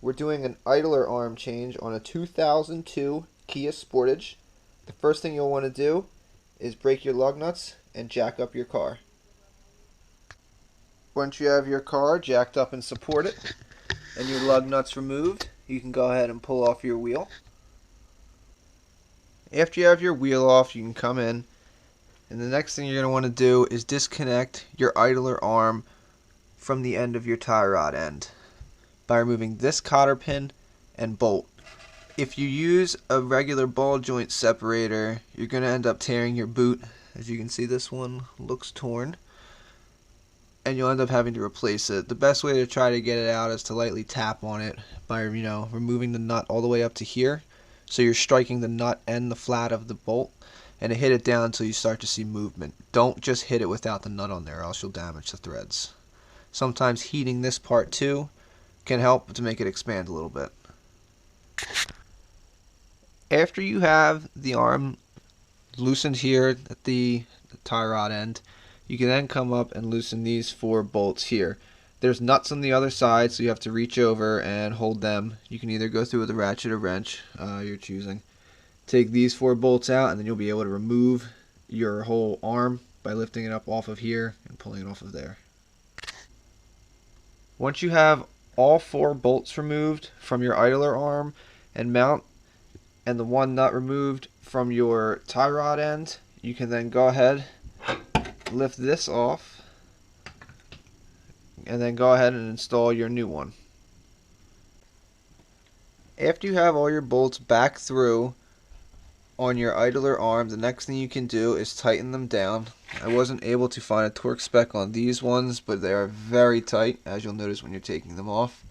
We're doing an idler arm change on a 2002 Kia Sportage. The first thing you'll want to do is break your lug nuts and jack up your car. Once you have your car jacked up and supported and your lug nuts removed, you can go ahead and pull off your wheel. After you have your wheel off, you can come in, and the next thing you're going to want to do is disconnect your idler arm from the end of your tie rod end by removing this cotter pin and bolt. If you use a regular ball joint separator, you're going to end up tearing your boot. As you can see, this one looks torn, and you'll end up having to replace it. The best way to try to get it out is to lightly tap on it by, removing the nut all the way up to here. So you're striking the nut and the flat of the bolt, and hit it down until you start to see movement. Don't just hit it without the nut on there, or else you'll damage the threads. Sometimes heating this part too can help to make it expand a little bit. After you have the arm loosened here at the tie rod end, you can then come up and loosen these 4 bolts here. There's nuts on the other side, so you have to reach over and hold them. You can either go through with a ratchet or wrench, you're choosing. Take these 4 bolts out, and then you'll be able to remove your whole arm by lifting it up off of here and pulling it off of there. Once you have all 4 bolts removed from your idler arm and mount, and the 1 nut removed from your tie rod end, you can then go ahead, lift this off, and then go ahead and install your new one. After you have all your bolts back through on your idler arm, the next thing you can do is tighten them down. I wasn't able to find a torque spec on these ones, but they are very tight, as you'll notice when you're taking them off.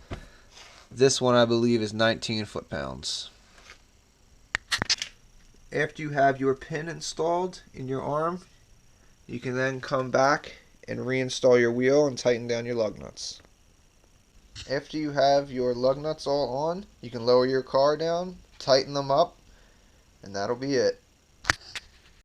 This one I believe is 19 foot-pounds. After you have your pin installed in your arm, you can then come back and reinstall your wheel and tighten down your lug nuts. After you have your lug nuts all on, you can lower your car down, tighten them up, and that'll be it.